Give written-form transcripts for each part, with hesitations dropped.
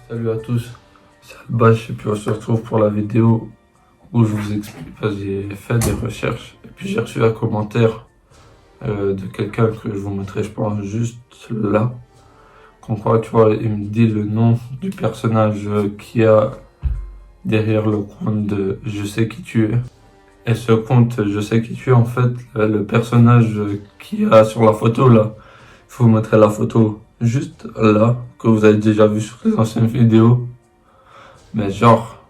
Salut à tous, c'est Albash et puis on se retrouve pour la vidéo où je vous explique. J'ai fait des recherches et puis j'ai reçu un commentaire de quelqu'un que je vous mettrai, je pense, juste là. Comme quoi, tu vois, il me dit le nom du personnage qui a derrière le compte de Je sais qui tu es. Et ce compte Je sais qui tu es, en fait, le personnage qui a sur la photo là, je vous mettrai la photo juste là, que vous avez déjà vu sur les anciennes vidéos. Mais genre,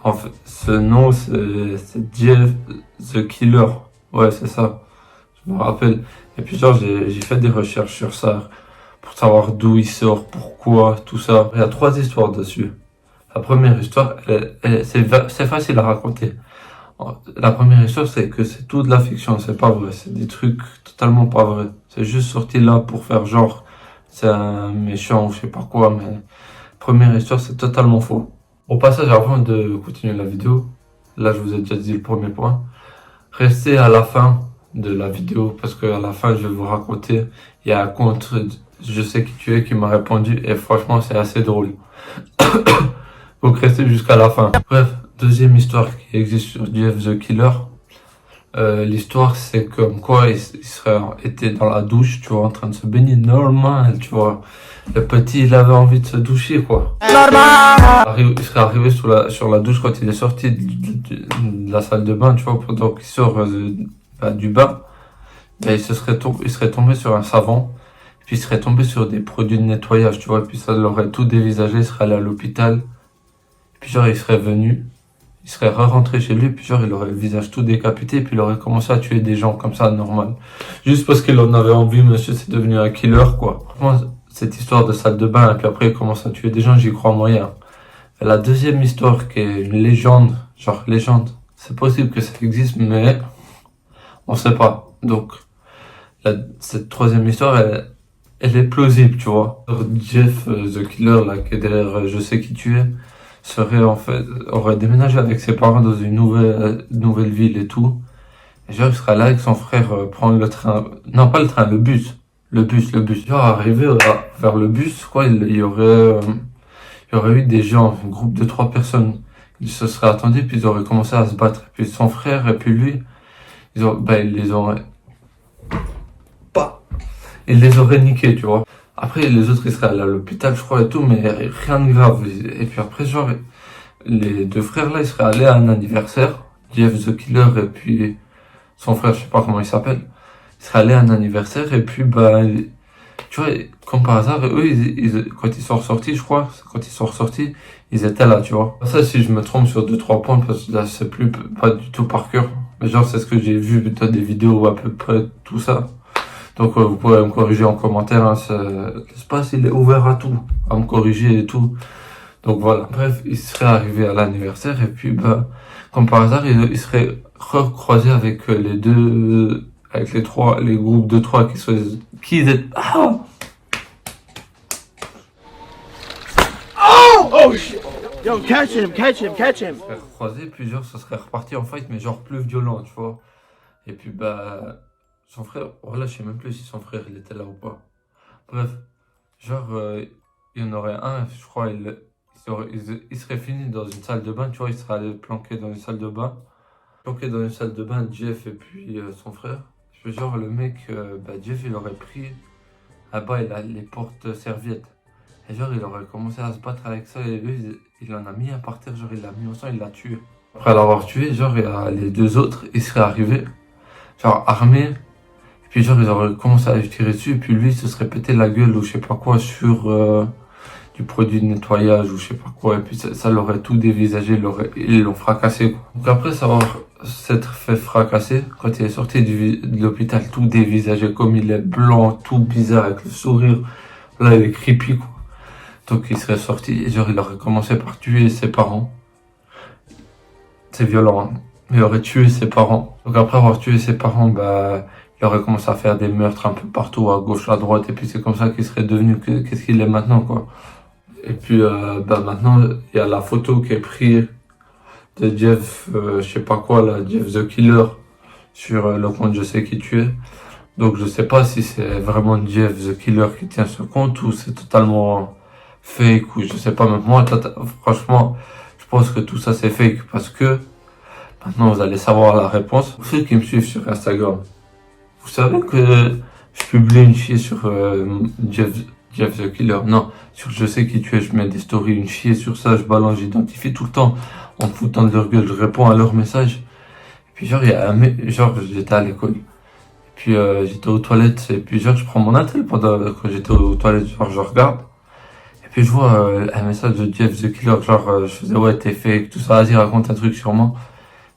en fait, ce nom c'est Jeff the Killer. Ouais, c'est ça. Je me rappelle. Et puis genre, j'ai fait des recherches sur ça pour savoir d'où il sort, pourquoi, tout ça. Il y a 3 histoires dessus. La première histoire, c'est facile à raconter. La première histoire, c'est que c'est tout de la fiction, c'est pas vrai. C'est des trucs totalement pas vrais. C'est juste sorti là pour faire genre, c'est un méchant ou je sais pas quoi, mais première histoire, c'est totalement faux. Au passage, avant de continuer la vidéo, là je vous ai déjà dit le premier point, restez à la fin de la vidéo parce qu'à la fin je vais vous raconter, il y a un compte Je sais qui tu es qui m'a répondu et franchement c'est assez drôle. Donc restez jusqu'à la fin. Bref, deuxième histoire qui existe sur Jeff the Killer. L'histoire c'est comme quoi il était dans la douche, tu vois, en train de se baigner normal, tu vois. Le petit il avait envie de se doucher quoi. Il serait arrivé sur la douche quand il est sorti de la salle de bain, tu vois, pendant qu'il sort du bain. Ben, il serait tombé sur un savon, puis il serait tombé sur des produits de nettoyage, tu vois, et puis ça l'aurait tout dévisagé, il serait allé à l'hôpital. Puis genre il serait venu, il serait rentré chez lui, puis genre il aurait le visage tout décapité, puis il aurait commencé à tuer des gens comme ça, normal. Juste parce qu'il en avait envie, monsieur, c'est devenu un killer, quoi. Moi, cette histoire de salle de bain, et puis après il commence à tuer des gens, j'y crois moyen. Et la deuxième histoire, qui est une légende, genre légende, c'est possible que ça existe, mais on sait pas. Donc, cette troisième histoire, elle est plausible, tu vois. Jeff, the Killer, là, qui est derrière Je sais qui tu es, aurait déménagé avec ses parents dans une nouvelle ville et tout. Et genre, il serait là avec son frère prendre le train. Non, pas le train, le bus. Le bus. Genre, arrivé vers le bus, quoi, il y aurait eu des gens, un groupe de 3 personnes. Ils se seraient attendus, puis ils auraient commencé à se battre. Et puis son frère, et puis lui, ils les auraient niqués, tu vois. Après, les autres, ils seraient allés à l'hôpital, je crois, et tout, mais rien de grave. Et puis après, genre, les 2 frères, là, ils seraient allés à un anniversaire. Jeff the Killer, et puis son frère, je sais pas comment il s'appelle. Ils seraient allés à un anniversaire, et puis, tu vois, comme par hasard, eux, quand ils sont ressortis, je crois, ils étaient là, tu vois. Ça, si je me trompe sur 2-3 points, parce que là, c'est pas du tout par cœur. Mais genre, c'est ce que j'ai vu dans des vidéos, à peu près, tout ça. Donc, vous pouvez me corriger en commentaire, hein, l'espace, il est ouvert à tout, à me corriger et tout. Donc voilà. Bref, il serait arrivé à l'anniversaire, et puis, comme par hasard, il serait recroisé avec les groupes de 3 qui étaient, Oh shit! Yo, catch him! croisés, plusieurs se seraient repartis en fight, mais genre plus violent, tu vois. Et puis, son frère, voilà, je sais même plus si son frère, il était là ou pas. Bref, genre, il y en aurait un, je crois, il serait fini dans une salle de bain, tu vois, il serait allé planquer dans une salle de bain. Planqué dans une salle de bain, Jeff et puis son frère. Genre, le mec, Jeff, il aurait pris, là-bas, il a les portes-serviettes. Et genre, il aurait commencé à se battre avec ça, et lui, il en a mis un par terre, genre, il l'a mis au sang, il l'a tué. Après l'avoir tué, genre, il y a les 2 autres, ils seraient arrivés, genre, armés. Et puis genre, ils auraient commencé à lui tirer dessus, et puis lui, il se serait pété la gueule ou je sais pas quoi sur du produit de nettoyage ou je sais pas quoi. Et puis ça l'aurait tout dévisagé, ils l'ont fracassé, quoi. Donc après s'être fait fracasser, quand il est sorti de l'hôpital, tout dévisagé, comme il est blanc, tout bizarre, avec le sourire, là, il est creepy, quoi. Donc il serait sorti, et genre, il aurait commencé par tuer ses parents. C'est violent, hein. Il aurait tué ses parents. Donc après avoir tué ses parents, il aurait commencé à faire des meurtres un peu partout, à gauche, à droite, et puis c'est comme ça qu'il serait devenu qu'est-ce qu'il est maintenant, quoi. Et puis maintenant, il y a la photo qui est prise de Jeff, je sais pas quoi, là, Jeff the Killer, sur le compte Je sais qui tu es. Donc je sais pas si c'est vraiment Jeff the Killer qui tient ce compte, ou c'est totalement fake ou je sais pas, même moi, franchement, je pense que tout ça c'est fake parce que maintenant vous allez savoir la réponse. Pour ceux qui me suivent sur Instagram, vous savez que je publie une chier sur Jeff the Killer, non, sur Je sais qui tu es, je mets des stories, une chier sur ça, je balance, j'identifie tout le temps en me foutant de leur gueule, je réponds à leurs messages. Et puis genre, genre j'étais à l'école. Puis j'étais aux toilettes et puis genre je prends mon attel pendant quand j'étais aux toilettes, genre je regarde et puis je vois un message de Jeff the Killer, genre je faisais ouais t'es fake tout ça, vas-y raconte un truc sur moi.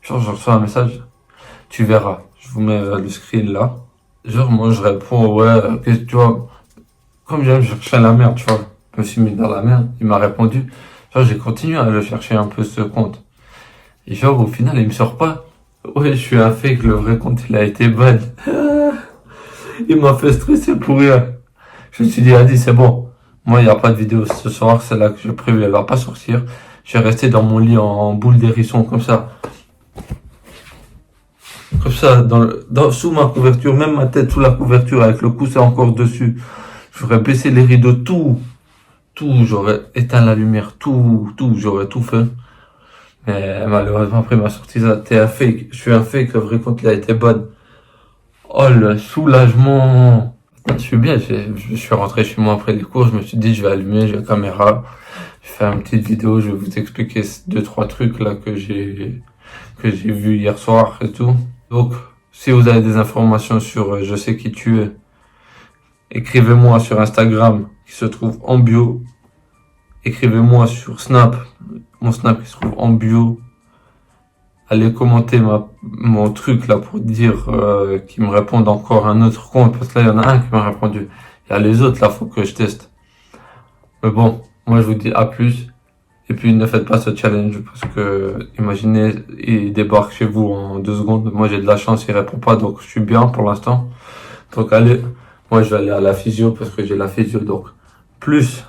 Genre je reçois un message, tu verras, je vous mets le screen là. Genre moi je réponds ouais tu vois, comme j'aime chercher la merde, tu vois, je me suis mis dans la merde, il m'a répondu. Genre j'ai continué à le chercher un peu ce compte et genre au final il me sort pas. Ouais, je suis un fake, le vrai compte il a été ban. Il m'a fait stresser pour rien. Je me suis dit, Adi, c'est bon. Moi, il n'y a pas de vidéo ce soir, celle-là que j'ai prévue, elle va pas sortir. Je vais rester dans mon lit en boule d'hérisson, comme ça. Comme ça, sous ma couverture, même ma tête sous la couverture, avec le coussin encore dessus. J'aurais baissé les rideaux, tout, j'aurais éteint la lumière, tout, j'aurais tout fait. Mais malheureusement, après, il m'a sorti ça, t'es un fake. Je suis un fake, le vrai compte, il a été bon. Oh, le soulagement. Je suis bien, je suis rentré chez moi après les cours, je me suis dit, je vais allumer, j'ai la caméra, je vais faire une petite vidéo, je vais vous expliquer 2-3 trucs là que j'ai vu hier soir et tout. Donc, si vous avez des informations sur Je sais qui tu es, écrivez-moi sur Instagram, qui se trouve en bio. Écrivez-moi sur Snap, mon Snap qui se trouve en bio. Allez commenter mon truc là pour dire qu'ils me répondent encore un autre compte, parce que là il y en a un qui m'a répondu. Il y a les autres là, faut que je teste. Mais bon, moi je vous dis à plus. Et puis ne faites pas ce challenge parce que imaginez, il débarque chez vous en 2 secondes. Moi j'ai de la chance, il répond pas, donc je suis bien pour l'instant. Donc allez, moi je vais aller à la physio parce que j'ai la physio, donc plus.